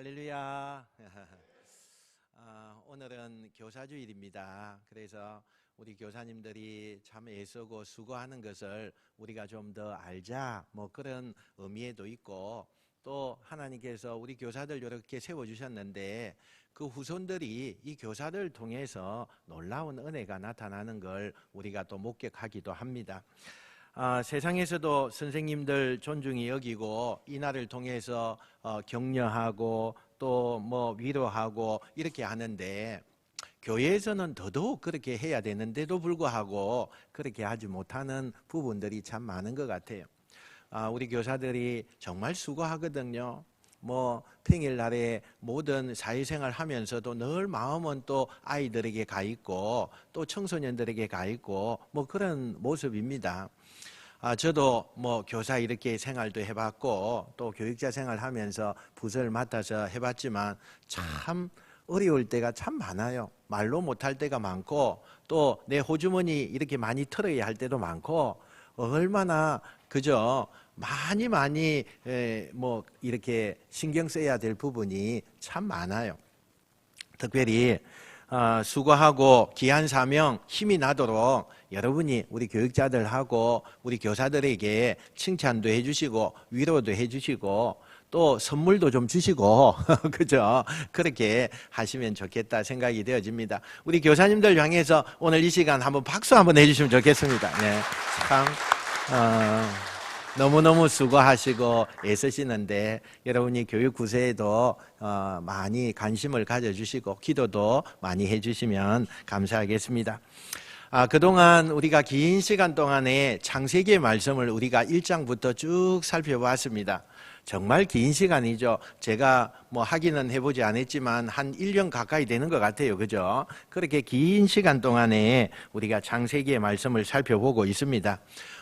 할렐루야. 오늘은 교사주일입니다. 그래서 우리 교사님들이 참 애쓰고 수고하는 것을 우리가 좀 더 알자, 그런 의미에도 있고, 또 하나님께서 우리 교사들 이렇게 세워주셨는데 그 후손들이 이 교사들 통해서 놀라운 은혜가 나타나는 걸 우리가 또 목격하기도 합니다. 세상에서도 선생님들 존중이 여기고 이날을 통해서 격려하고 또 위로하고 이렇게 하는데, 교회에서는 더더욱 그렇게 해야 되는데도 불구하고 그렇게 하지 못하는 부분들이 참 많은 것 같아요. 우리 교사들이 정말 수고하거든요. 평일날에 모든 사회생활 하면서도 늘 마음은 또 아이들에게 가 있고 또 청소년들에게 가 있고 그런 모습입니다. 저도 교사 이렇게 생활도 해봤고 또 교육자 생활하면서 부서를 맡아서 해봤지만 참 어려울 때가 참 많아요. 말로 못할 때가 많고 또 내 호주머니 이렇게 많이 털어야 할 때도 많고, 얼마나 그저 많이 이렇게 신경 써야 될 부분이 참 많아요. 특별히 수고하고 귀한 사명 힘이 나도록 여러분이 우리 교육자들하고 우리 교사들에게 칭찬도 해주시고 위로도 해주시고 또 선물도 좀 주시고 그죠? 그렇게 하시면 좋겠다 생각이 되어집니다. 우리 교사님들 향해서 오늘 이 시간 한번 박수 한번 해주시면 좋겠습니다. 네, 참 너무너무 수고하시고 애쓰시는데 여러분이 교육 구세에도 많이 관심을 가져주시고 기도도 많이 해주시면 감사하겠습니다. 그동안 우리가 긴 시간 동안에 창세기의 말씀을 우리가 1장부터 쭉 살펴봤습니다. 정말 긴 시간이죠. 제가 하기는 해보지 않았지만 한 1년 가까이 되는 것 같아요. 그죠? 그렇게 긴 시간 동안에 우리가 창세기의 말씀을 살펴보고 있습니다.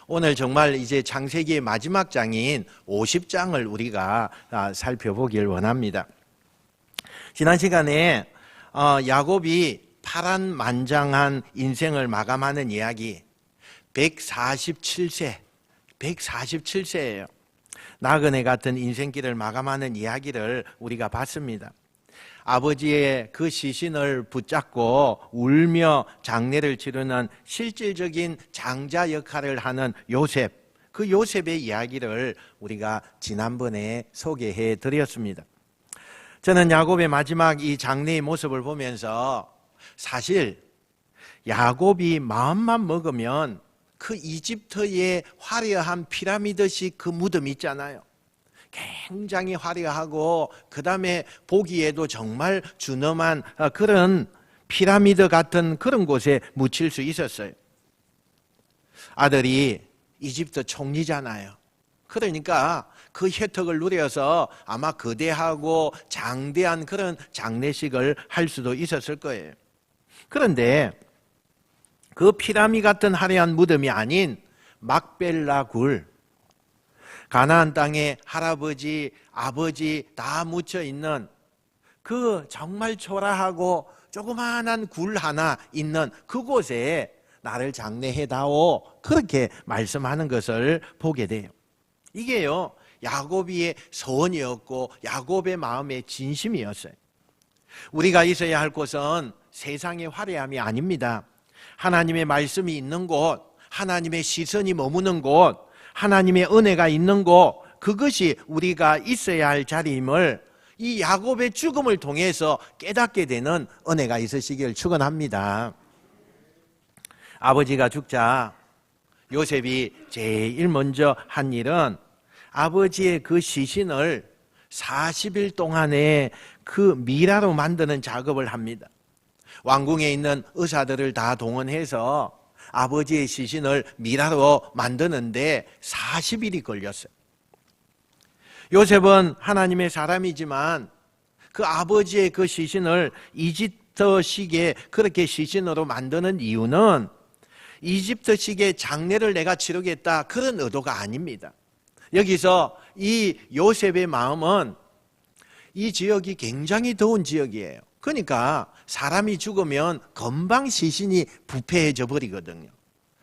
오늘 정말 이제 창세기의 마지막 장인 50장을 우리가 살펴보길 원합니다. 지난 시간에 야곱이 파란만장한 인생을 마감하는 이야기, 147세예요. 나그네 같은 인생길을 마감하는 이야기를 우리가 봤습니다. 아버지의 그 시신을 붙잡고 울며 장례를 치르는 실질적인 장자 역할을 하는 요셉, 그 요셉의 이야기를 우리가 지난번에 소개해 드렸습니다. 저는 야곱의 마지막 이 장례의 모습을 보면서 사실 야곱이 마음만 먹으면 그 이집트의 화려한 피라미드식 그 무덤이 있잖아요. 굉장히 화려하고 그 다음에 보기에도 정말 준엄한 그런 피라미드 같은 그런 곳에 묻힐 수 있었어요. 아들이 이집트 총리잖아요. 그러니까 그 혜택을 누려서 아마 거대하고 장대한 그런 장례식을 할 수도 있었을 거예요. 그런데 그 피라미드 같은 화려한 무덤이 아닌 막벨라 굴, 가나안 땅에 할아버지, 아버지 다 묻혀 있는 그 정말 초라하고 조그마한 굴 하나 있는 그곳에 나를 장례해다오, 그렇게 말씀하는 것을 보게 돼요. 이게요, 야곱의 소원이었고 야곱의 마음의 진심이었어요. 우리가 있어야 할 곳은 세상의 화려함이 아닙니다. 하나님의 말씀이 있는 곳, 하나님의 시선이 머무는 곳, 하나님의 은혜가 있는 곳, 그것이 우리가 있어야 할 자리임을 이 야곱의 죽음을 통해서 깨닫게 되는 은혜가 있으시길 축원합니다. 아버지가 죽자 요셉이 제일 먼저 한 일은 아버지의 그 시신을 40일 동안에 그 미라로 만드는 작업을 합니다. 왕궁에 있는 의사들을 다 동원해서 아버지의 시신을 미라로 만드는데 40일이 걸렸어요. 요셉은 하나님의 사람이지만 그 아버지의 그 시신을 이집트식의 그렇게 시신으로 만드는 이유는 이집트식의 장례를 내가 치르겠다, 그런 의도가 아닙니다. 여기서 이 요셉의 마음은 이 지역이 굉장히 더운 지역이에요. 그러니까 사람이 죽으면 금방 시신이 부패해져 버리거든요.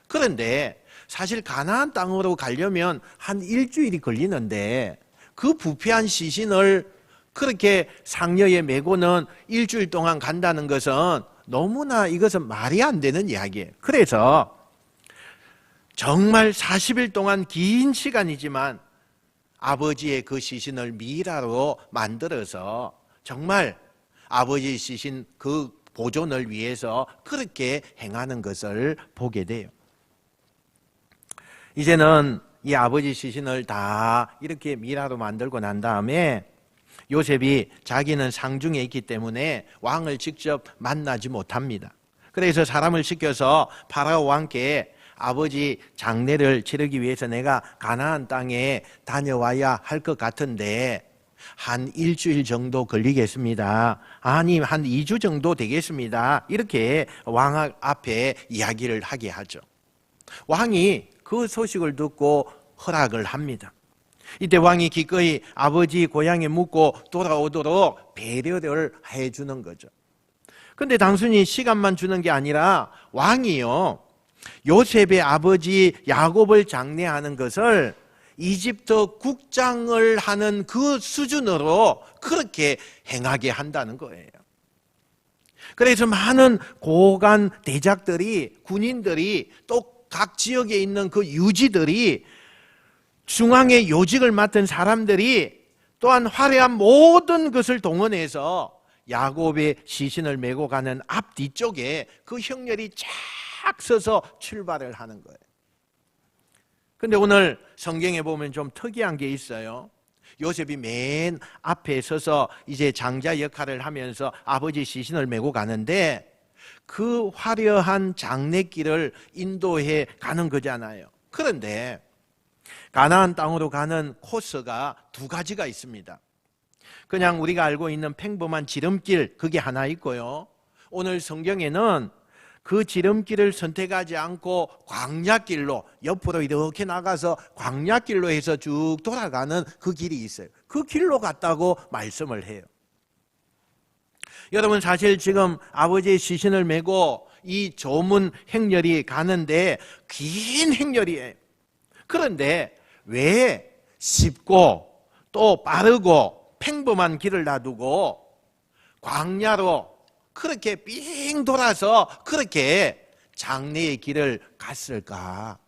그런데 사실 가나안 땅으로 가려면 한 일주일이 걸리는데 그 부패한 시신을 그렇게 상여에 메고는 일주일 동안 간다는 것은 너무나 이것은 말이 안 되는 이야기예요. 그래서 정말 40일 동안 긴 시간이지만 아버지의 그 시신을 미라로 만들어서 정말 아버지 시신 그 보존을 위해서 그렇게 행하는 것을 보게 돼요. 이제는 이 아버지 시신을 다 이렇게 미라로 만들고 난 다음에 요셉이 자기는 상중에 있기 때문에 왕을 직접 만나지 못합니다. 그래서 사람을 시켜서 파라오 왕께 아버지 장례를 치르기 위해서 내가 가나안 땅에 다녀와야 할 것 같은데 한 일주일 정도 걸리겠습니다. 아니 한 2주 정도 되겠습니다. 이렇게 왕 앞에 이야기를 하게 하죠. 왕이 그 소식을 듣고 허락을 합니다. 이때 왕이 기꺼이 아버지 고향에 묵고 돌아오도록 배려를 해주는 거죠. 근데 단순히 시간만 주는 게 아니라 왕이요, 요셉의 아버지 야곱을 장례하는 것을 이집트 국장을 하는 그 수준으로 그렇게 행하게 한다는 거예요. 그래서 많은 고관 대작들이, 군인들이, 또 각 지역에 있는 그 유지들이, 중앙의 요직을 맡은 사람들이 또한 화려한 모든 것을 동원해서 야곱의 시신을 메고 가는 앞 뒤쪽에 그 형렬이 쫙 서서 출발을 하는 거예요. 근데 오늘 성경에 보면 좀 특이한 게 있어요. 요셉이 맨 앞에 서서 이제 장자 역할을 하면서 아버지 시신을 메고 가는데 그 화려한 장례길을 인도해 가는 거잖아요. 그런데 가나안 땅으로 가는 코스가 두 가지가 있습니다. 그냥 우리가 알고 있는 평범한 지름길, 그게 하나 있고요. 오늘 성경에는 그 지름길을 선택하지 않고 광야길로 옆으로 이렇게 나가서 광야길로 해서 쭉 돌아가는 그 길이 있어요. 그 길로 갔다고 말씀을 해요. 여러분, 사실 지금 아버지의 시신을 메고 이 조문 행렬이 가는데 긴 행렬이에요. 그런데 왜 쉽고 또 빠르고 평범한 길을 놔두고 광야로 그렇게 삥 돌아서 그렇게 장례의 길을 갔을까?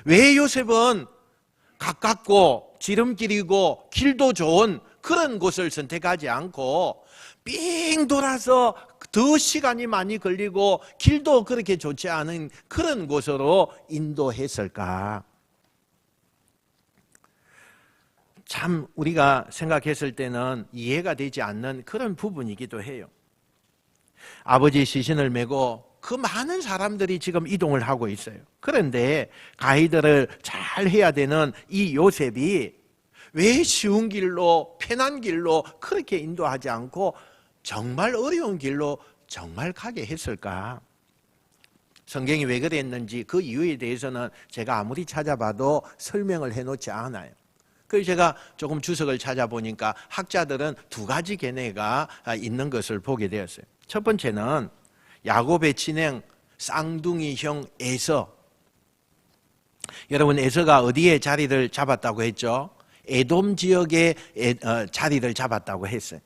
왜 요셉은 가깝고 지름길이고 길도 좋은 그런 곳을 선택하지 않고 삥 돌아서 더 시간이 많이 걸리고 길도 그렇게 좋지 않은 그런 곳으로 인도했을까? 참 우리가 생각했을 때는 이해가 되지 않는 그런 부분이기도 해요. 아버지 시신을 메고 그 많은 사람들이 지금 이동을 하고 있어요. 그런데 가이드를 잘 해야 되는 이 요셉이 왜 쉬운 길로, 편한 길로 그렇게 인도하지 않고 정말 어려운 길로 정말 가게 했을까? 성경이 왜 그랬는지 그 이유에 대해서는 제가 아무리 찾아봐도 설명을 해놓지 않아요. 그래서 제가 조금 주석을 찾아보니까 학자들은 두 가지 견해가 있는 것을 보게 되었어요. 첫 번째는 야곱의 친형 쌍둥이 형 에서. 여러분, 에서가 어디에 자리를 잡았다고 했죠? 에돔 지역에 자리를 잡았다고 했어요.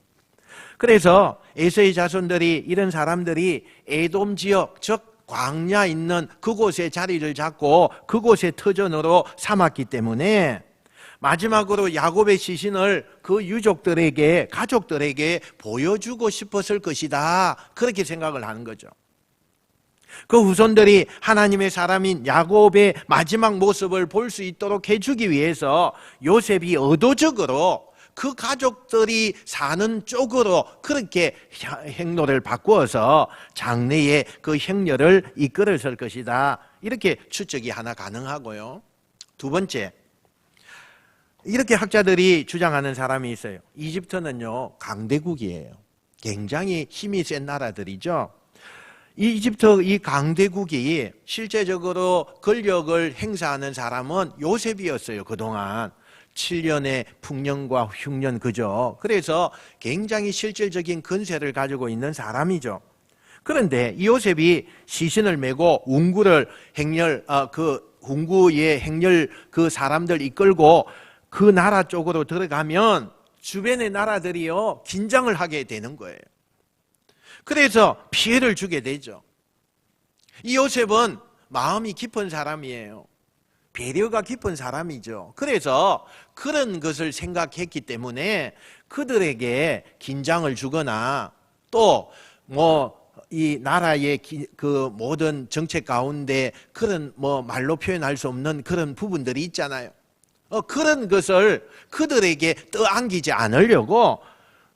그래서 에서의 자손들이, 이런 사람들이 에돔 지역, 즉 광야 있는 그곳에 자리를 잡고 그곳의 터전으로 삼았기 때문에 마지막으로 야곱의 시신을 그 유족들에게, 가족들에게 보여주고 싶었을 것이다, 그렇게 생각을 하는 거죠. 그 후손들이 하나님의 사람인 야곱의 마지막 모습을 볼 수 있도록 해주기 위해서 요셉이 의도적으로 그 가족들이 사는 쪽으로 그렇게 행로를 바꾸어서 장래의 그 행렬을 이끌었을 것이다, 이렇게 추측이 하나 가능하고요. 두 번째, 이렇게 학자들이 주장하는 사람이 있어요. 이집트는요, 강대국이에요. 굉장히 힘이 센 나라들이죠. 이 이집트 이 강대국이 실제적으로 권력을 행사하는 사람은 요셉이었어요. 그동안 7년의 풍년과 흉년, 그죠? 그래서 굉장히 실질적인 근세를 가지고 있는 사람이죠. 그런데 이 요셉이 시신을 메고 운구를 행렬, 운구의 행렬 그 사람들 이끌고 그 나라 쪽으로 들어가면 주변의 나라들이요 긴장을 하게 되는 거예요. 그래서 피해를 주게 되죠. 이 요셉은 마음이 깊은 사람이에요. 배려가 깊은 사람이죠. 그래서 그런 것을 생각했기 때문에 그들에게 긴장을 주거나 또 이 나라의 그 모든 정책 가운데 그런 말로 표현할 수 없는 그런 부분들이 있잖아요. 그런 것을 그들에게 떠안기지 않으려고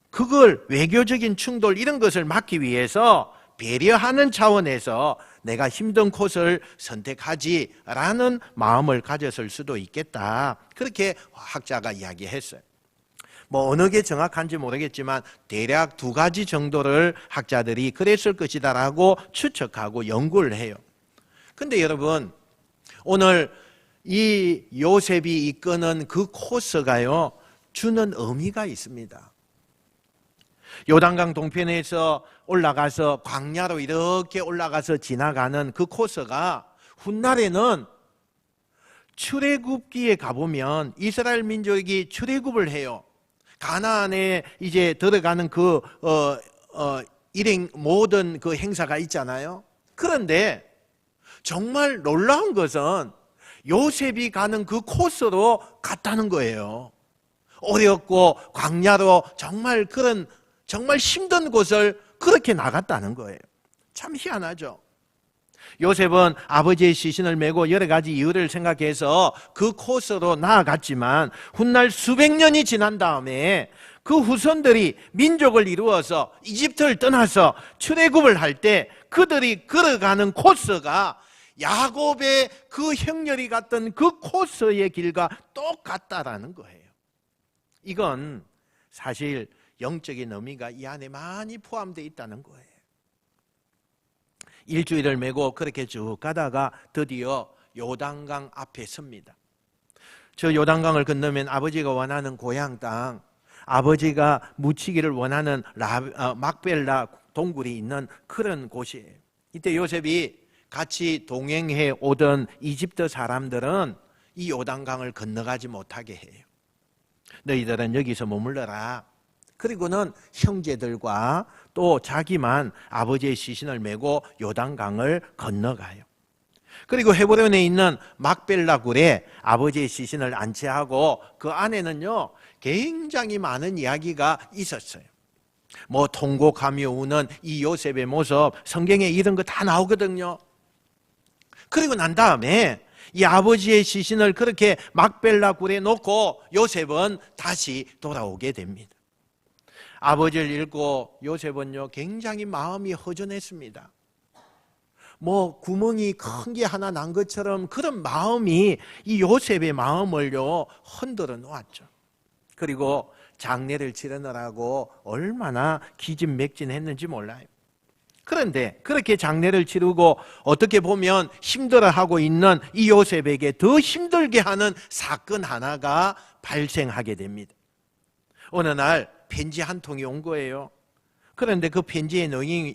그걸 외교적인 충돌 이런 것을 막기 위해서 배려하는 차원에서 내가 힘든 코스를 선택하지라는 마음을 가졌을 수도 있겠다. 그렇게 학자가 이야기했어요. 어느 게 정확한지 모르겠지만 대략 2가지 정도를 학자들이 그랬을 것이다라고 추측하고 연구를 해요. 근데 여러분, 오늘 이 요셉이 이끄는 그 코스가요 주는 의미가 있습니다. 요단강 동편에서 올라가서 광야로 이렇게 올라가서 지나가는 그 코스가 훗날에는 출애굽기에 가보면 이스라엘 민족이 출애굽을 해요. 가나안에 이제 들어가는 그 일행 모든 그 행사가 있잖아요. 그런데 정말 놀라운 것은 요셉이 가는 그 코스로 갔다는 거예요. 어렵고 광야로 정말 힘든 곳을 그렇게 나갔다는 거예요. 참 희한하죠. 요셉은 아버지의 시신을 메고 여러 가지 이유를 생각해서 그 코스로 나아갔지만 훗날 수백 년이 지난 다음에 그 후손들이 민족을 이루어서 이집트를 떠나서 출애굽을 할 때 그들이 걸어가는 코스가 야곱의 그 형렬이 갔던 그 코스의 길과 똑같다라는 거예요. 이건 사실 영적인 의미가 이 안에 많이 포함되어 있다는 거예요. 일주일을 메고 그렇게 쭉 가다가 드디어 요단강 앞에 섭니다. 저 요단강을 건너면 아버지가 원하는 고향 땅, 아버지가 묻히기를 원하는 막벨라 동굴이 있는 그런 곳이에요. 이때 요셉이 같이 동행해 오던 이집트 사람들은 이 요단강을 건너가지 못하게 해요. 너희들은 여기서 머물러라. 그리고는 형제들과 또 자기만 아버지의 시신을 메고 요단강을 건너가요. 그리고 헤브론에 있는 막벨라 굴에 아버지의 시신을 안치하고 그 안에는요 굉장히 많은 이야기가 있었어요. 통곡하며 우는 이 요셉의 모습, 성경에 이런 거 다 나오거든요. 그리고 난 다음에 이 아버지의 시신을 그렇게 막벨라 굴에 놓고 요셉은 다시 돌아오게 됩니다. 아버지를 잃고 요셉은요 굉장히 마음이 허전했습니다. 구멍이 큰 게 하나 난 것처럼 그런 마음이 이 요셉의 마음을요 흔들어 놓았죠. 그리고 장례를 치르느라고 얼마나 기진맥진했는지 몰라요. 그런데 그렇게 장례를 치르고 어떻게 보면 힘들어하고 있는 이 요셉에게 더 힘들게 하는 사건 하나가 발생하게 됩니다. 어느 날 편지 한 통이 온 거예요. 그런데 그 편지의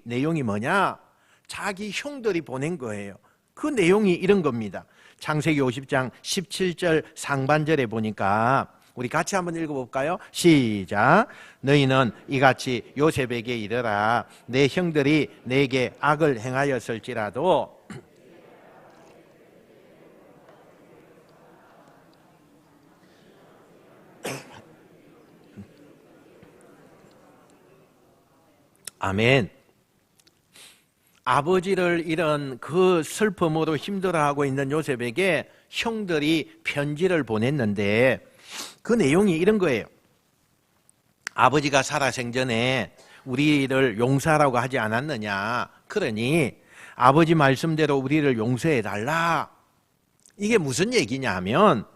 내용이 뭐냐? 자기 형들이 보낸 거예요. 그 내용이 이런 겁니다. 창세기 50장 17절 상반절에 보니까 우리 같이 한번 읽어볼까요? 시작. 너희는 이같이 요셉에게 이르라. 내 형들이 내게 악을 행하였을지라도 아멘. 아버지를 잃은 그 슬픔으로 힘들어하고 있는 요셉에게 형들이 편지를 보냈는데 그 내용이 이런 거예요. 아버지가 살아생전에 우리를 용서하라고 하지 않았느냐. 그러니 아버지 말씀대로 우리를 용서해달라. 이게 무슨 얘기냐 하면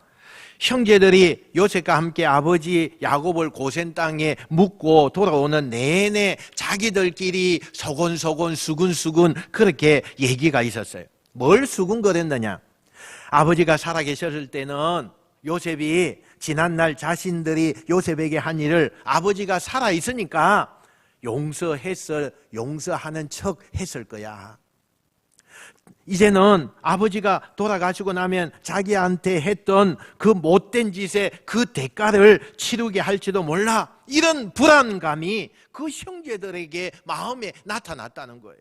형제들이 요셉과 함께 아버지 야곱을 고센 땅에 묻고 돌아오는 내내 자기들끼리 소곤소곤 수근수근 그렇게 얘기가 있었어요. 뭘 수근거렸느냐? 아버지가 살아계셨을 때는 요셉이 지난날 자신들이 요셉에게 한 일을 아버지가 살아있으니까 용서하는 척 했을 거야. 이제는 아버지가 돌아가시고 나면 자기한테 했던 그 못된 짓의 그 대가를 치르게 할지도 몰라. 이런 불안감이 그 형제들에게 마음에 나타났다는 거예요.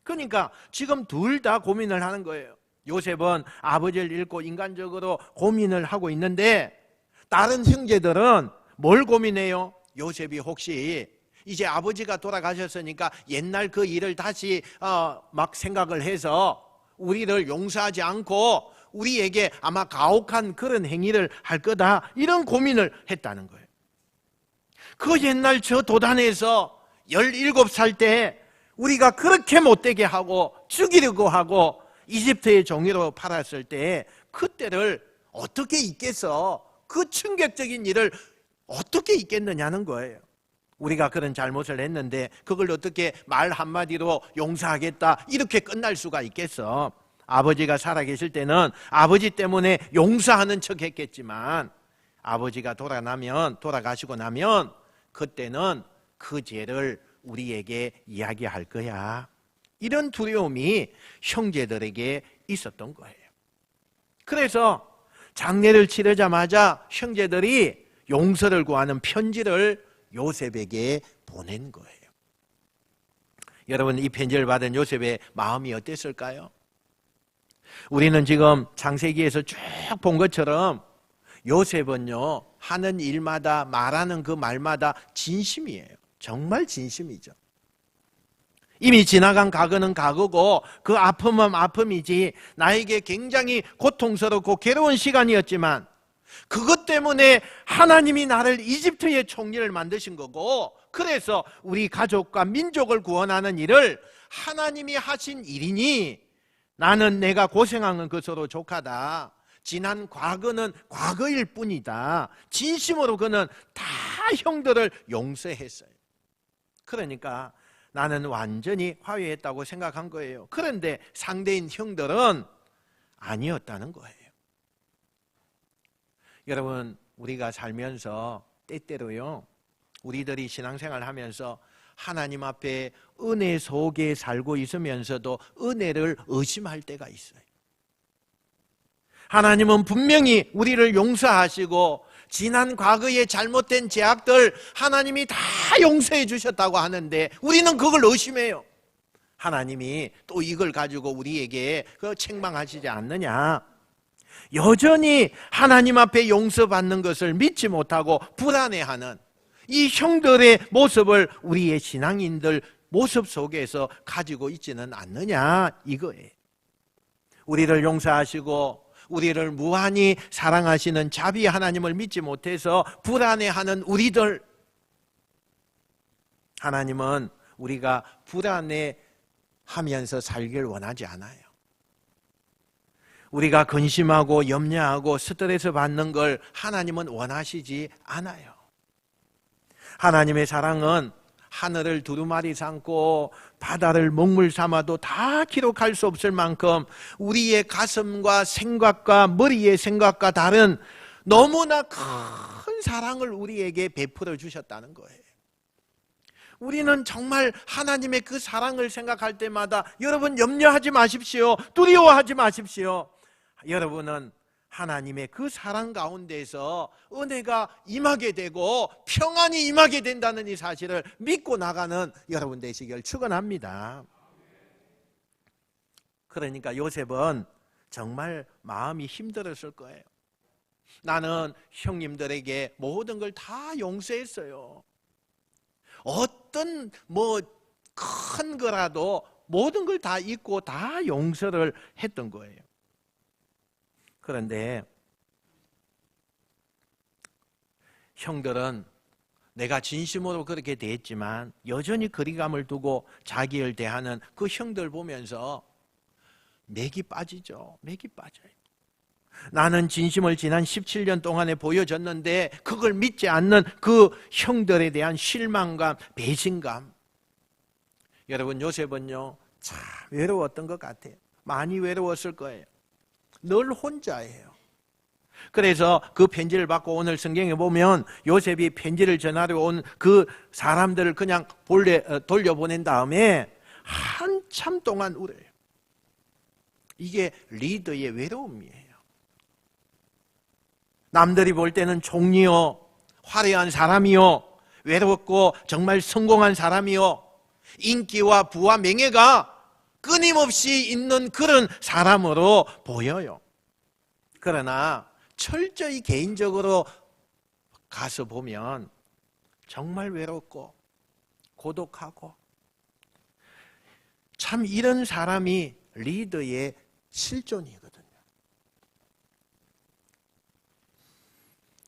그러니까 지금 둘 다 고민을 하는 거예요. 요셉은 아버지를 잃고 인간적으로 고민을 하고 있는데, 다른 형제들은 뭘 고민해요? 요셉이 혹시 이제 아버지가 돌아가셨으니까 옛날 그 일을 다시 막 생각을 해서 우리를 용서하지 않고 우리에게 아마 가혹한 그런 행위를 할 거다, 이런 고민을 했다는 거예요. 그 옛날 저 도단에서 17살 때 우리가 그렇게 못되게 하고 죽이려고 하고 이집트의 종이로 팔았을 때 그때를 어떻게 잊겠어? 그 충격적인 일을 어떻게 잊겠느냐는 거예요. 우리가 그런 잘못을 했는데 그걸 어떻게 말 한마디로 용서하겠다 이렇게 끝날 수가 있겠어? 아버지가 살아계실 때는 아버지 때문에 용서하는 척 했겠지만, 아버지가 돌아가시고 나면 그때는 그 죄를 우리에게 이야기할 거야. 이런 두려움이 형제들에게 있었던 거예요. 그래서 장례를 치르자마자 형제들이 용서를 구하는 편지를 요셉에게 보낸 거예요. 여러분, 이 편지를 받은 요셉의 마음이 어땠을까요? 우리는 지금 창세기에서 쭉 본 것처럼 요셉은요, 하는 일마다 말하는 그 말마다 진심이에요. 정말 진심이죠. 이미 지나간 과거는 과거고 그 아픔은 아픔이지, 나에게 굉장히 고통스럽고 괴로운 시간이었지만 그것 때문에 하나님이 나를 이집트의 총리를 만드신 거고, 그래서 우리 가족과 민족을 구원하는 일을 하나님이 하신 일이니 나는 내가 고생하는 것으로 족하다. 지난 과거는 과거일 뿐이다. 진심으로 그는 다 형들을 용서했어요. 그러니까 나는 완전히 화해했다고 생각한 거예요. 그런데 상대인 형들은 아니었다는 거예요. 여러분, 우리가 살면서 때때로요, 우리들이 신앙생활 하면서 하나님 앞에 은혜 속에 살고 있으면서도 은혜를 의심할 때가 있어요. 하나님은 분명히 우리를 용서하시고 지난 과거의 잘못된 죄악들 하나님이 다 용서해 주셨다고 하는데 우리는 그걸 의심해요. 하나님이 또 이걸 가지고 우리에게 책망하시지 않느냐? 여전히 하나님 앞에 용서받는 것을 믿지 못하고 불안해하는 이 형들의 모습을 우리의 신앙인들 모습 속에서 가지고 있지는 않느냐, 이거예요. 우리를 용서하시고 우리를 무한히 사랑하시는 자비 하나님을 믿지 못해서 불안해하는 우리들, 하나님은 우리가 불안해하면서 살길 원하지 않아요. 우리가 근심하고 염려하고 스트레스 받는 걸 하나님은 원하시지 않아요. 하나님의 사랑은 하늘을 두루마리 삼고 바다를 먹물 삼아도 다 기록할 수 없을 만큼 우리의 가슴과 생각과 머리의 생각과 다른 너무나 큰 사랑을 우리에게 베풀어 주셨다는 거예요. 우리는 정말 하나님의 그 사랑을 생각할 때마다 여러분 염려하지 마십시오. 두려워하지 마십시오. 여러분은 하나님의 그 사랑 가운데서 은혜가 임하게 되고 평안이 임하게 된다는 이 사실을 믿고 나가는 여러분 되시길 축원합니다. 그러니까 요셉은 정말 마음이 힘들었을 거예요. 나는 형님들에게 모든 걸 다 용서했어요. 어떤 큰 거라도 모든 걸 다 잊고 다 용서를 했던 거예요. 그런데 형들은 내가 진심으로 그렇게 대했지만 여전히 거리감을 두고 자기를 대하는 그 형들 보면서 맥이 빠지죠. 맥이 빠져요. 나는 진심을 지난 17년 동안에 보여줬는데 그걸 믿지 않는 그 형들에 대한 실망감, 배신감. 여러분, 요셉은요 참 외로웠던 것 같아요. 많이 외로웠을 거예요. 늘 혼자예요. 그래서 그 편지를 받고 오늘 성경에 보면 요셉이 편지를 전하러 온 그 사람들을 그냥 돌려보낸 다음에 한참 동안 울어요. 이게 리더의 외로움이에요. 남들이 볼 때는 총리요, 화려한 사람이요, 외롭고 정말 성공한 사람이요, 인기와 부와 명예가 끊임없이 있는 그런 사람으로 보여요. 그러나 철저히 개인적으로 가서 보면 정말 외롭고 고독하고, 참 이런 사람이 리더의 실존이거든요.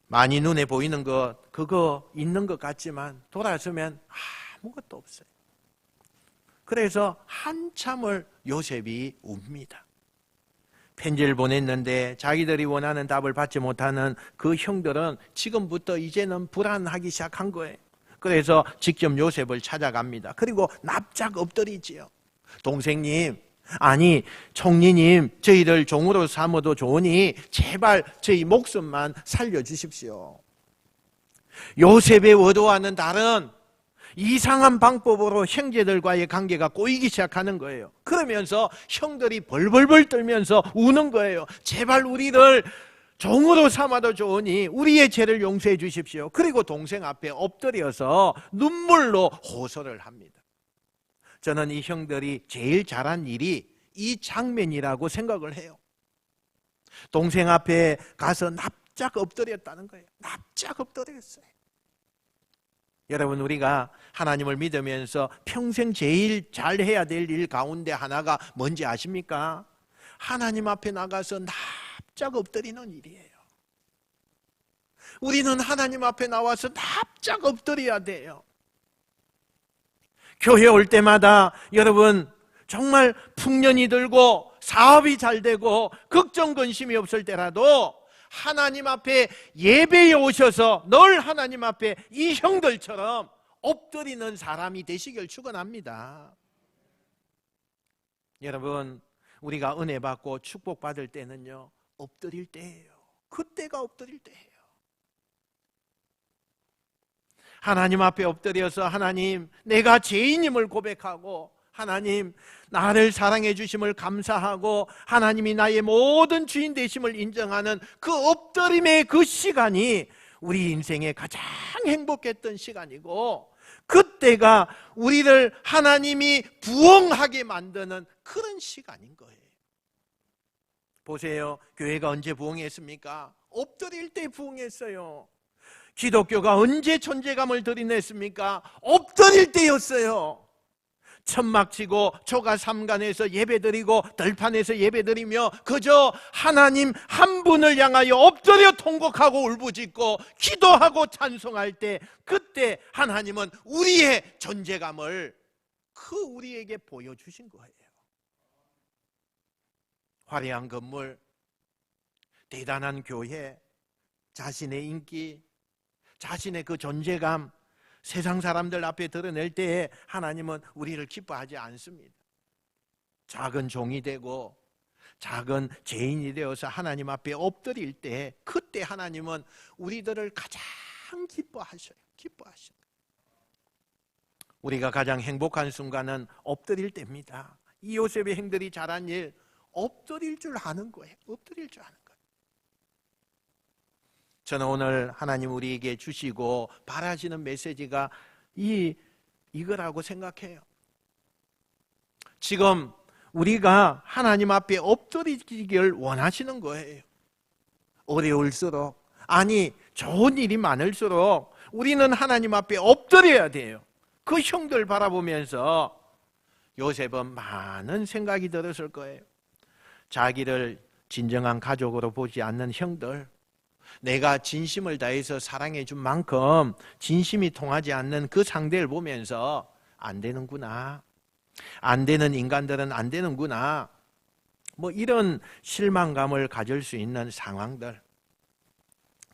많이 눈에 보이는 것, 그거 있는 것 같지만 돌아서면 아무것도 없어요. 그래서 한참을 요셉이 웁니다. 편지를 보냈는데 자기들이 원하는 답을 받지 못하는 그 형들은 지금부터 이제는 불안하기 시작한 거예요. 그래서 직접 요셉을 찾아갑니다. 그리고 납작 엎드리지요. 동생님, 아니 총리님, 저희를 종으로 삼아도 좋으니 제발 저희 목숨만 살려주십시오. 요셉의 의도와는 다른 이상한 방법으로 형제들과의 관계가 꼬이기 시작하는 거예요. 그러면서 형들이 벌벌벌 떨면서 우는 거예요. 제발 우리를 종으로 삼아도 좋으니 우리의 죄를 용서해 주십시오. 그리고 동생 앞에 엎드려서 눈물로 호소를 합니다. 저는 이 형들이 제일 잘한 일이 이 장면이라고 생각을 해요. 동생 앞에 가서 납작 엎드렸다는 거예요. 납작 엎드렸어요. 여러분, 우리가 하나님을 믿으면서 평생 제일 잘해야 될 일 가운데 하나가 뭔지 아십니까? 하나님 앞에 나가서 납작 엎드리는 일이에요. 우리는 하나님 앞에 나와서 납작 엎드려야 돼요. 교회 올 때마다 여러분 정말 풍년이 들고 사업이 잘 되고 걱정 근심이 없을 때라도 하나님 앞에 예배에 오셔서 늘 하나님 앞에 이 형들처럼 엎드리는 사람이 되시길 축원합니다. 여러분, 우리가 은혜 받고 축복 받을 때는요, 엎드릴 때예요. 그때가 엎드릴 때예요. 하나님 앞에 엎드려서 하나님, 내가 죄인임을 고백하고, 하나님 나를 사랑해 주심을 감사하고 하나님이 나의 모든 주인 되심을 인정하는 그 엎드림의 그 시간이 우리 인생의 가장 행복했던 시간이고, 그때가 우리를 하나님이 부흥하게 만드는 그런 시간인 거예요. 보세요, 교회가 언제 부흥했습니까? 엎드릴 때 부흥했어요. 기독교가 언제 존재감을 드러냈습니까? 엎드릴 때였어요. 천막 치고 초가 삼간에서 예배드리고 들판에서 예배드리며 그저 하나님 한 분을 향하여 엎드려 통곡하고 울부짖고 기도하고 찬송할 때, 그때 하나님은 우리의 존재감을 우리에게 보여주신 거예요. 화려한 건물, 대단한 교회, 자신의 인기, 자신의 그 존재감 세상 사람들 앞에 드러낼 때에 하나님은 우리를 기뻐하지 않습니다. 작은 종이 되고 작은 죄인이 되어서 하나님 앞에 엎드릴 때, 그때 하나님은 우리들을 가장 기뻐하셔요. 우리가 가장 행복한 순간은 엎드릴 때입니다. 이 요셉의 형들이 잘한 일, 엎드릴 줄 아는 거예요. 엎드릴 줄 아는 거예요. 저는 오늘 하나님 우리에게 주시고 바라시는 메시지가 이거라고 생각해요. 지금 우리가 하나님 앞에 엎드리기를 원하시는 거예요. 어려울수록, 아니 좋은 일이 많을수록 우리는 하나님 앞에 엎드려야 돼요. 그 형들 바라보면서 요셉은 많은 생각이 들었을 거예요. 자기를 진정한 가족으로 보지 않는 형들, 내가 진심을 다해서 사랑해 준 만큼 진심이 통하지 않는 그 상대를 보면서 안 되는구나, 안 되는 인간들은 안 되는구나, 이런 실망감을 가질 수 있는 상황들.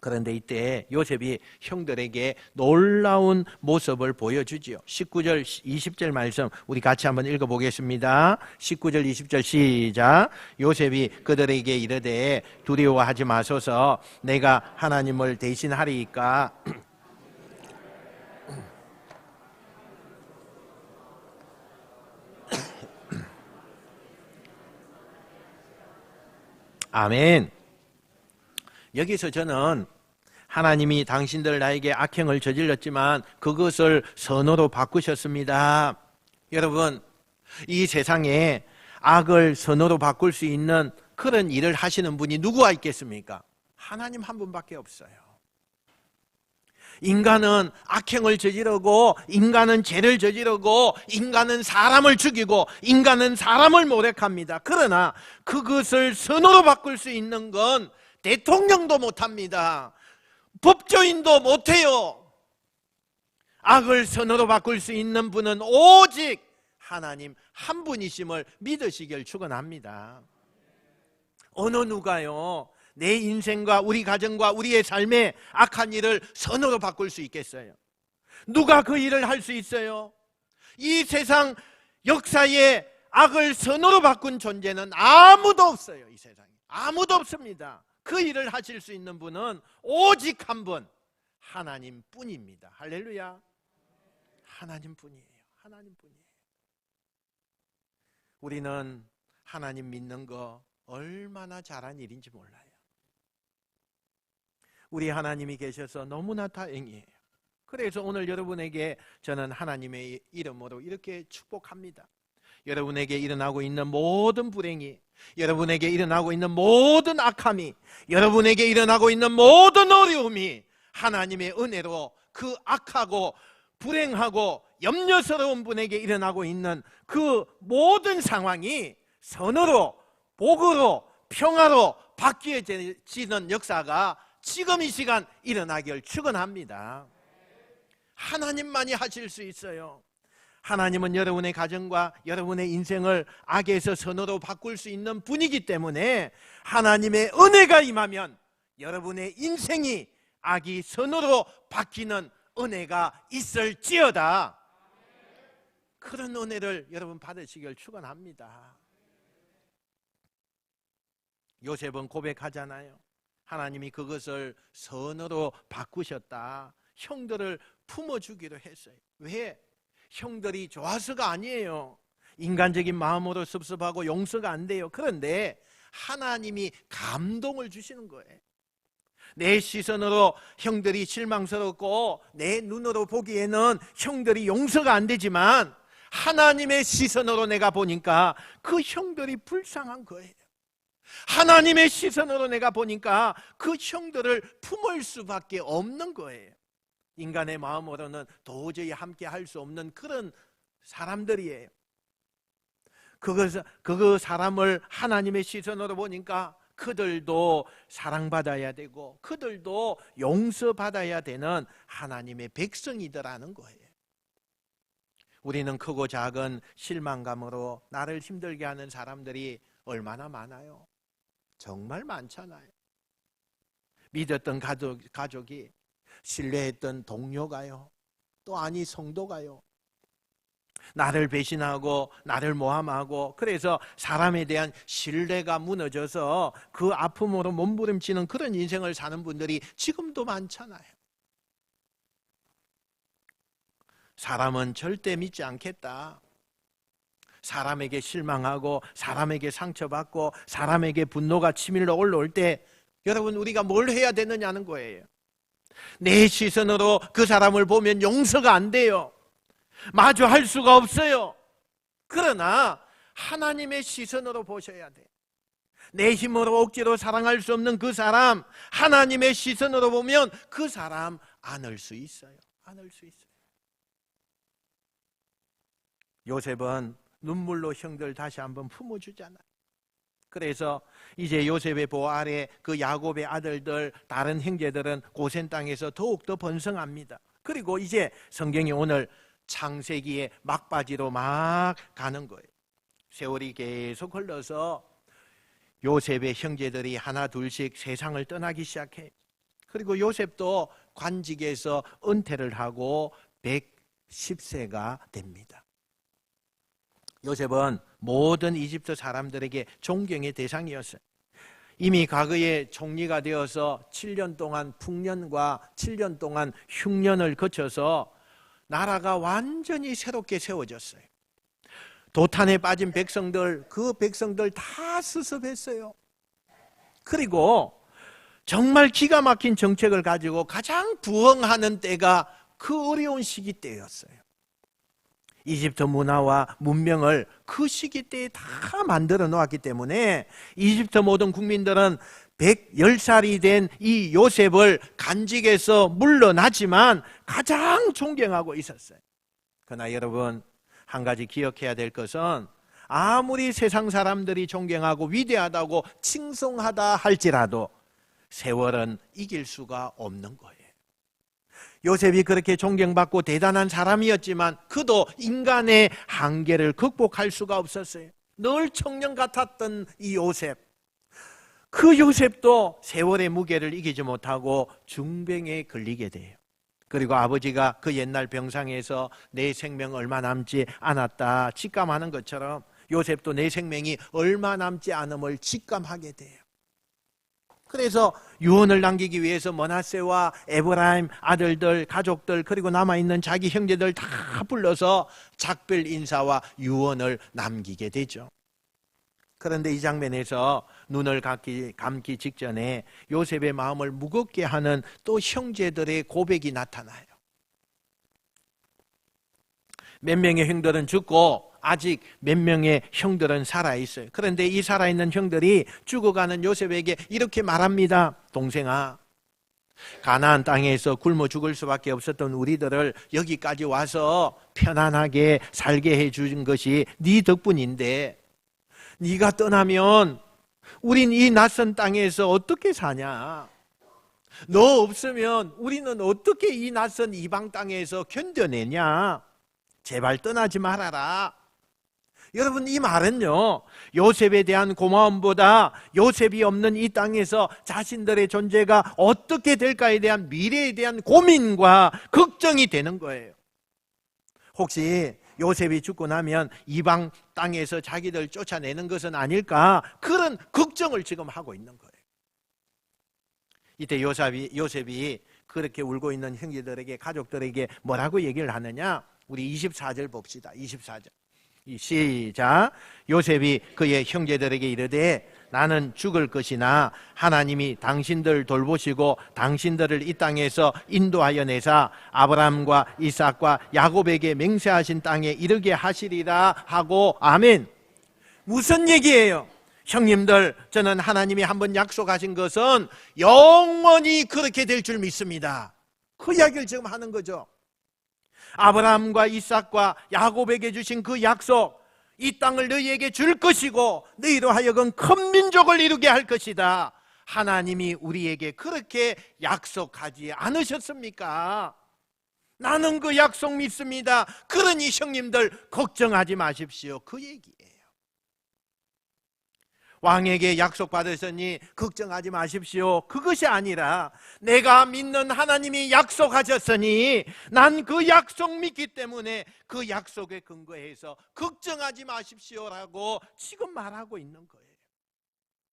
그런데 이때 요셉이 형들에게 놀라운 모습을 보여주지요. 19절 20절 말씀 우리 같이 한번 읽어보겠습니다. 19절 20절 시작. 요셉이 그들에게 이르되 두려워하지 마소서, 내가 하나님을 대신하리이까 아멘. 여기서 저는 하나님이 당신들 나에게 악행을 저질렀지만 그것을 선으로 바꾸셨습니다. 여러분, 이 세상에 악을 선으로 바꿀 수 있는 그런 일을 하시는 분이 누구가 있겠습니까? 하나님 한 분밖에 없어요. 인간은 악행을 저지르고, 인간은 죄를 저지르고, 인간은 사람을 죽이고, 인간은 사람을 모략합니다. 그러나 그것을 선으로 바꿀 수 있는 건 대통령도 못합니다. 법조인도 못해요. 악을 선으로 바꿀 수 있는 분은 오직 하나님 한 분이심을 믿으시길 축원합니다. 어느 누가요, 내 인생과 우리 가정과 우리의 삶에 악한 일을 선으로 바꿀 수 있겠어요? 누가 그 일을 할 수 있어요? 이 세상 역사에 악을 선으로 바꾼 존재는 아무도 없어요. 이 세상에 아무도 없습니다. 그 일을 하실 수 있는 분은 오직 한 분, 하나님 뿐입니다. 할렐루야. 하나님 뿐이에요. 하나님 뿐이에요. 우리는 하나님 믿는 거 얼마나 잘한 일인지 몰라요. 우리 하나님이 계셔서 너무나 다행이에요. 그래서 오늘 여러분에게 저는 하나님의 이름으로 이렇게 축복합니다. 여러분에게 일어나고 있는 모든 불행이, 여러분에게 일어나고 있는 모든 악함이, 여러분에게 일어나고 있는 모든 어려움이 하나님의 은혜로 그 악하고 불행하고 염려스러운 분에게 일어나고 있는 그 모든 상황이 선으로, 복으로, 평화로 바뀌어지는 역사가 지금 이 시간 일어나길 축원합니다. 하나님만이 하실 수 있어요. 하나님은 여러분의 가정과 여러분의 인생을 악에서 선으로 바꿀 수 있는 분이기 때문에 하나님의 은혜가 임하면 여러분의 인생이 악이 선으로 바뀌는 은혜가 있을지어다. 그런 은혜를 여러분 받으시길 축원합니다. 요셉은 고백하잖아요. 하나님이 그것을 선으로 바꾸셨다. 형들을 품어주기로 했어요. 왜? 형들이 좋아서가 아니에요. 인간적인 마음으로 섭섭하고 용서가 안 돼요. 그런데 하나님이 감동을 주시는 거예요. 내 시선으로 형들이 실망스럽고 내 눈으로 보기에는 형들이 용서가 안 되지만 하나님의 시선으로 내가 보니까 그 형들이 불쌍한 거예요. 하나님의 시선으로 내가 보니까 그 형들을 품을 수밖에 없는 거예요. 인간의 마음으로는 도저히 함께 할 수 없는 그런 사람들이에요. 그 사람을 하나님의 시선으로 보니까 그들도 사랑받아야 되고 그들도 용서받아야 되는 하나님의 백성이더라는 거예요. 우리는 크고 작은 실망감으로 나를 힘들게 하는 사람들이 얼마나 많아요. 정말 많잖아요. 믿었던 가족이, 신뢰했던 동료가요, 또 아니 성도가요, 나를 배신하고 나를 모함하고, 그래서 사람에 대한 신뢰가 무너져서 그 아픔으로 몸부림치는 그런 인생을 사는 분들이 지금도 많잖아요. 사람은 절대 믿지 않겠다. 사람에게 실망하고 사람에게 상처받고 사람에게 분노가 치밀러 올라올 때 여러분, 우리가 뭘 해야 되느냐는 거예요. 내 시선으로 그 사람을 보면 용서가 안 돼요. 마주할 수가 없어요. 그러나 하나님의 시선으로 보셔야 돼. 내 힘으로 억지로 사랑할 수 없는 그 사람, 하나님의 시선으로 보면 그 사람 안을 수 있어요. 안을 수 있어요. 요셉은 눈물로 형들 다시 한번 품어주잖아요. 그래서 이제 요셉의 보호 아래 그 야곱의 아들들, 다른 형제들은 고센 땅에서 더욱더 번성합니다. 그리고 이제 성경이 오늘 창세기의 막바지로 막 가는 거예요. 세월이 계속 흘러서 요셉의 형제들이 하나 둘씩 세상을 떠나기 시작해요. 그리고 요셉도 관직에서 은퇴를 하고 110세가 됩니다. 요셉은 모든 이집트 사람들에게 존경의 대상이었어요. 이미 과거에 총리가 되어서 7년 동안 풍년과 7년 동안 흉년을 거쳐서 나라가 완전히 새롭게 세워졌어요. 도탄에 빠진 백성들, 그 백성들 다 수습했어요. 그리고 정말 기가 막힌 정책을 가지고 가장 부흥하는 때가 그 어려운 시기 때였어요. 이집트 문화와 문명을 그 시기 때에 다 만들어 놓았기 때문에 이집트 모든 국민들은 110살이 된 이 요셉을 간직해서 물러나지만 가장 존경하고 있었어요. 그러나 여러분, 한 가지 기억해야 될 것은 아무리 세상 사람들이 존경하고 위대하다고 칭송하다 할지라도 세월은 이길 수가 없는 거예요. 요셉이 그렇게 존경받고 대단한 사람이었지만 그도 인간의 한계를 극복할 수가 없었어요. 늘 청년 같았던 이 요셉, 그 요셉도 세월의 무게를 이기지 못하고 중병에 걸리게 돼요. 그리고 아버지가 그 옛날 병상에서 내 생명 얼마 남지 않았다 직감하는 것처럼 요셉도 내 생명이 얼마 남지 않음을 직감하게 돼요. 그래서 유언을 남기기 위해서 므낫세와 에브라임 아들들, 가족들, 그리고 남아있는 자기 형제들 다 불러서 작별 인사와 유언을 남기게 되죠. 그런데 이 장면에서 눈을 감기 직전에 요셉의 마음을 무겁게 하는 또 형제들의 고백이 나타나요. 몇 명의 형들은 죽고 아직 몇 명의 형들은 살아있어요. 그런데 이 살아있는 형들이 죽어가는 요셉에게 이렇게 말합니다. 동생아, 가나안 땅에서 굶어 죽을 수밖에 없었던 우리들을 여기까지 와서 편안하게 살게 해준 것이 네 덕분인데 네가 떠나면 우린 이 낯선 땅에서 어떻게 사냐? 너 없으면 우리는 어떻게 이 낯선 이방 땅에서 견뎌내냐? 제발 떠나지 말아라. 여러분, 이 말은요, 요셉에 대한 고마움보다 요셉이 없는 이 땅에서 자신들의 존재가 어떻게 될까에 대한 미래에 대한 고민과 걱정이 되는 거예요. 혹시 요셉이 죽고 나면 이방 땅에서 자기들 쫓아내는 것은 아닐까? 그런 걱정을 지금 하고 있는 거예요. 이때 요셉이 그렇게 울고 있는 형제들에게, 가족들에게 뭐라고 얘기를 하느냐? 우리 24절 봅시다. 24절. 시작. 요셉이 그의 형제들에게 이르되 나는 죽을 것이나 하나님이 당신들 돌보시고 당신들을 이 땅에서 인도하여 내사 아브라함과 이삭과 야곱에게 맹세하신 땅에 이르게 하시리라 하고. 아멘. 무슨 얘기예요? 형님들, 저는 하나님이 한번 약속하신 것은 영원히 그렇게 될 줄 믿습니다. 그 이야기를 지금 하는 거죠. 아브라함과 이삭과 야곱에게 주신 그 약속, 이 땅을 너희에게 줄 것이고 너희로 하여금 큰 민족을 이루게 할 것이다. 하나님이 우리에게 그렇게 약속하지 않으셨습니까? 나는 그 약속 믿습니다. 그러니 형님들 걱정하지 마십시오. 그 얘기예요. 왕에게 약속받으셨니 걱정하지 마십시오. 그것이 아니라 내가 믿는 하나님이 약속하셨으니 난 그 약속 믿기 때문에 그 약속에 근거해서 걱정하지 마십시오라고 지금 말하고 있는 거예요.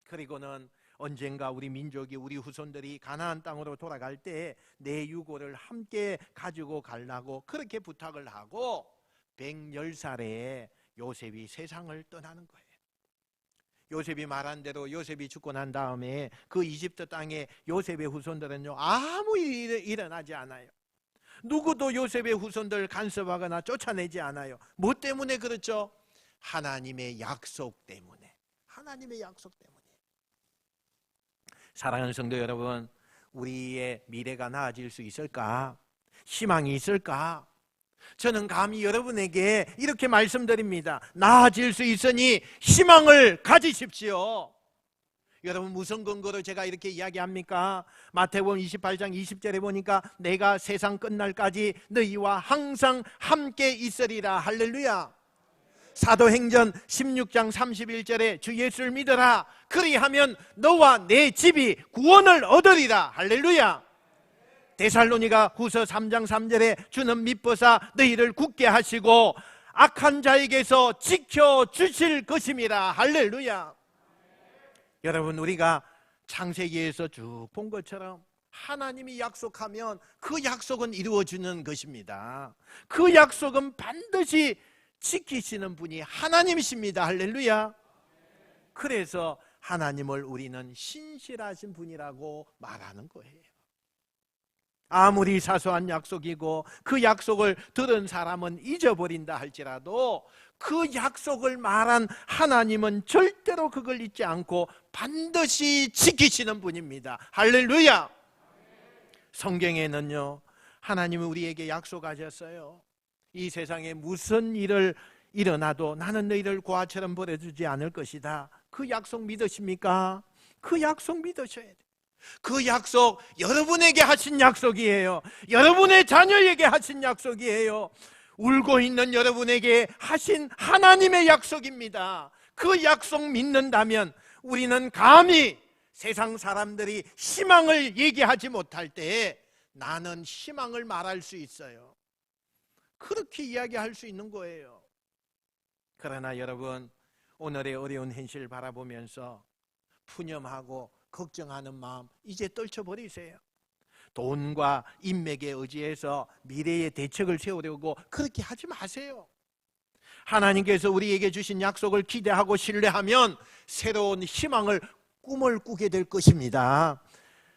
그리고는 언젠가 우리 민족이, 우리 후손들이 가나안 땅으로 돌아갈 때 내 유고를 함께 가지고 가려고 그렇게 부탁을 하고 110살에 요셉이 세상을 떠나는 거예요. 요셉이 말한 대로 요셉이 죽고 난 다음에 그 이집트 땅에 요셉의 후손들은요, 아무 일이 일어나지 않아요. 누구도 요셉의 후손들 간섭하거나 쫓아내지 않아요. 뭐 때문에 그렇죠? 하나님의 약속 때문에. 하나님의 약속 때문에. 사랑하는 성도 여러분, 우리의 미래가 나아질 수 있을까? 희망이 있을까? 저는 감히 여러분에게 이렇게 말씀드립니다. 나아질 수 있으니 희망을 가지십시오. 여러분, 무슨 근거로 제가 이렇게 이야기합니까? 마태복음 28장 20절에 보니까 내가 세상 끝날까지 너희와 항상 함께 있으리라. 할렐루야. 사도행전 16장 31절에 주 예수를 믿어라. 그리하면 너와 내 집이 구원을 얻으리라. 할렐루야. 데살로니가 후서 3장 3절에 주는 미쁘사 너희를 굳게 하시고 악한 자에게서 지켜주실 것임이라. 할렐루야. 여러분, 우리가 창세기에서 쭉 본 것처럼 하나님이 약속하면 그 약속은 이루어지는 것입니다. 그 약속은 반드시 지키시는 분이 하나님이십니다. 할렐루야. 그래서 하나님을 우리는 신실하신 분이라고 말하는 거예요. 아무리 사소한 약속이고 그 약속을 들은 사람은 잊어버린다 할지라도 그 약속을 말한 하나님은 절대로 그걸 잊지 않고 반드시 지키시는 분입니다. 할렐루야! 성경에는요, 하나님이 우리에게 약속하셨어요. 이 세상에 무슨 일을 일어나도 나는 너희를 고아처럼 버려두지 않을 것이다. 그 약속 믿으십니까? 그 약속 믿으셔야 돼요. 그 약속 여러분에게 하신 약속이에요. 여러분의 자녀에게 하신 약속이에요. 울고 있는 여러분에게 하신 하나님의 약속입니다. 그 약속 믿는다면 우리는 감히 세상 사람들이 희망을 얘기하지 못할 때 나는 희망을 말할 수 있어요. 그렇게 이야기할 수 있는 거예요. 그러나 여러분, 오늘의 어려운 현실을 바라보면서 푸념하고 걱정하는 마음 이제 떨쳐버리세요. 돈과 인맥에 의지해서 미래의 대책을 세우려고 그렇게 하지 마세요. 하나님께서 우리에게 주신 약속을 기대하고 신뢰하면 새로운 희망을 꿈을 꾸게 될 것입니다.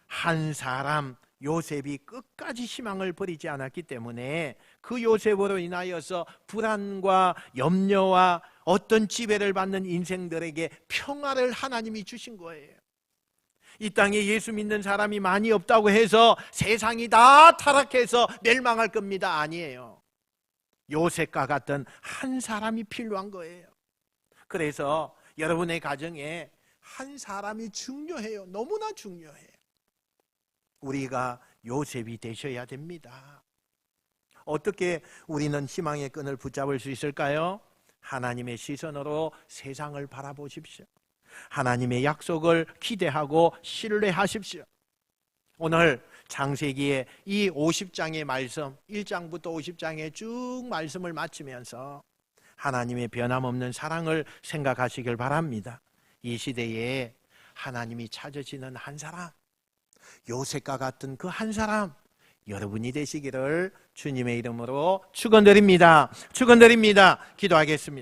한 사람 요셉이 끝까지 희망을 버리지 않았기 때문에 그 요셉으로 인하여서 불안과 염려와 어떤 지배를 받는 인생들에게 평화를 하나님이 주신 거예요. 이 땅에 예수 믿는 사람이 많이 없다고 해서 세상이 다 타락해서 멸망할 겁니다. 아니에요. 요셉과 같은 한 사람이 필요한 거예요. 그래서 여러분의 가정에 한 사람이 중요해요. 너무나 중요해요. 우리가 요셉이 되셔야 됩니다. 어떻게 우리는 희망의 끈을 붙잡을 수 있을까요? 하나님의 시선으로 세상을 바라보십시오. 하나님의 약속을 기대하고 신뢰하십시오. 오늘 창세기의 이 50장의 말씀, 1장부터 50장의 쭉 말씀을 마치면서 하나님의 변함없는 사랑을 생각하시길 바랍니다. 이 시대에 하나님이 찾으시는 한 사람, 요셉과 같은 그 한 사람, 여러분이 되시기를 주님의 이름으로 축원드립니다. 축원드립니다. 기도하겠습니다.